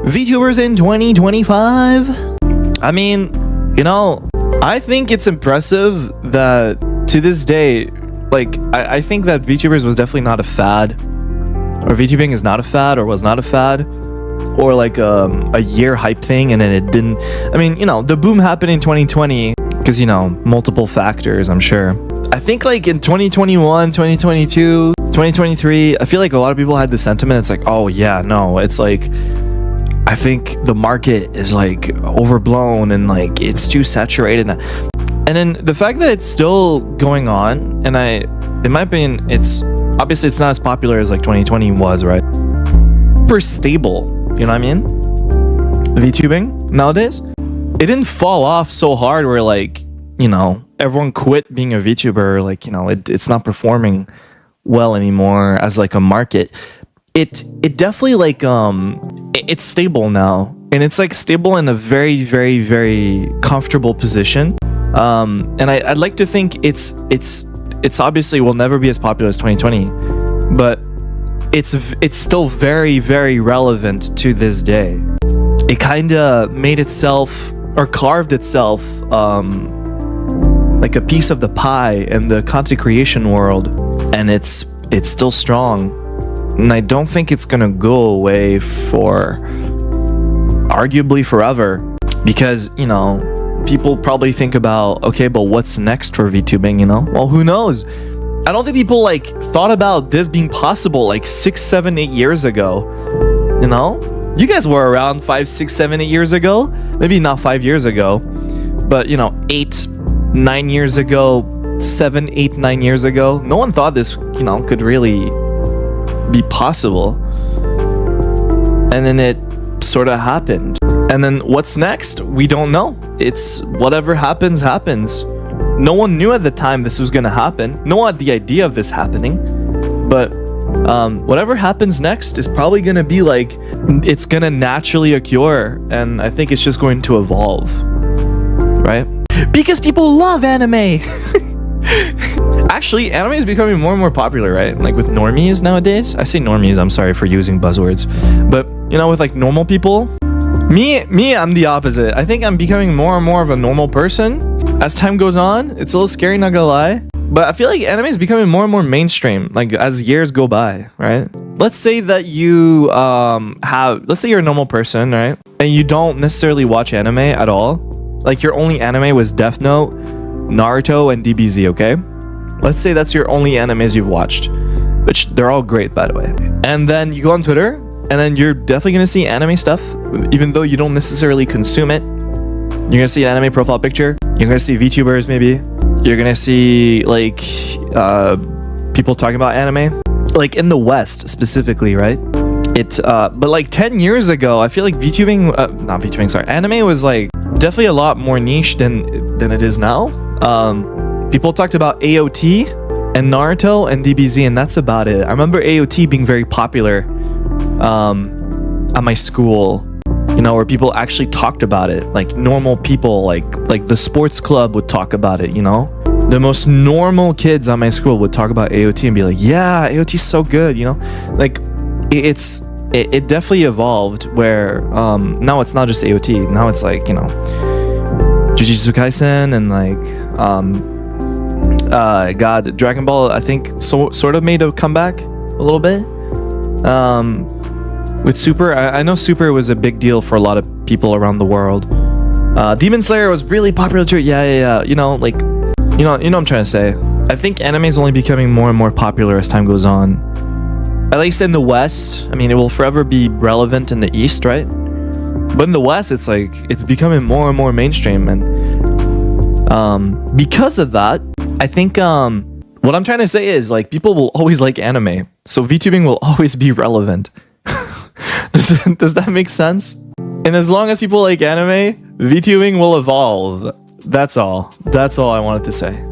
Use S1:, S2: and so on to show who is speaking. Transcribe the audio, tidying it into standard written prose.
S1: VTubers in 2025. I mean, you know, I think it's impressive that to this day, like, I think that VTubers was definitely not a fad, or VTubing is not a fad, or was not a fad, or like a year hype thing, and then it didn't. I mean, you know, the boom happened in 2020 because, you know, multiple factors, I'm sure. I think like in 2021, 2022, 2023, I feel like a lot of people had the sentiment. It's like, oh yeah, no, it's like, I think the market is like overblown and like it's too saturated. And then the fact that it's still going on, and in my opinion, it's obviously it's not as popular as like 2020 was, right? Super stable, you know what I mean? VTubing nowadays, it didn't fall off so hard where like, you know, everyone quit being a VTuber, like, you know, it's not performing well anymore as like a market. It definitely like it's stable now, and it's like stable in a very, very, very comfortable position. And I'd like to think it's obviously will never be as popular as 2020, but it's still very, very relevant to this day. It kind of made itself, or carved itself, like a piece of the pie in the content creation world, and it's still strong, and I don't think it's gonna go away for arguably forever, because, you know, people probably think about, okay, but what's next for VTubing, you know? Well, who knows? I don't think people like thought about this being possible like 6, 7, 8 years ago, you know? You guys were around 5, 6, 7, 8 years ago, maybe not 5 years ago, but, you know, 8, 9 years ago, 7, 8, 9 years ago, no one thought this, you know, could really be possible. And then it sort of happened. And then what's next? We don't know. It's whatever happens, happens. No one knew at the time this was gonna happen. No one had the idea of this happening. But whatever happens next is probably gonna be like, it's gonna naturally occur. And I think it's just going to evolve, right? Because people love anime. Actually, anime is becoming more and more popular, right? Like with normies nowadays. I say normies, I'm sorry for using buzzwords. But, you know, with like normal people, me, I'm the opposite. I think I'm becoming more and more of a normal person as time goes on. It's a little scary, not gonna lie. But I feel like anime is becoming more and more mainstream, like as years go by, right? Let's say that you let's say you're a normal person, right? And you don't necessarily watch anime at all. Like your only anime was Death Note, Naruto, and DBZ, okay? Let's say that's your only animes you've watched, which they're all great, by the way. And then you go on Twitter, and then you're definitely gonna see anime stuff, even though you don't necessarily consume it. You're gonna see an anime profile picture. You're gonna see VTubers, maybe. You're gonna see like people talking about anime, like in the West specifically, right? But like 10 years ago, I feel like anime was like definitely a lot more niche than it is now. People talked about AOT and Naruto and DBZ, and that's about it. I remember AOT being very popular at my school, you know, where people actually talked about it, like normal people, like the sports club would talk about it, you know? The most normal kids at my school would talk about AOT and be like, yeah, AOT's so good, you know? Like, it definitely evolved where now it's not just AOT, now it's like, you know, Jujutsu Kaisen and like Dragon Ball, I think sort of made a comeback a little bit. With Super, I know Super was a big deal for a lot of people around the world. Demon Slayer was really popular too. Yeah. You know, like, you know what I'm trying to say. I think anime is only becoming more and more popular as time goes on. At least in the West. I mean, it will forever be relevant in the East, right? But in the West, it's like, it's becoming more and more mainstream. And because of that, I think what I'm trying to say is like, people will always like anime. So VTubing will always be relevant. Does that make sense? And as long as people like anime, VTubing will evolve. That's all I wanted to say.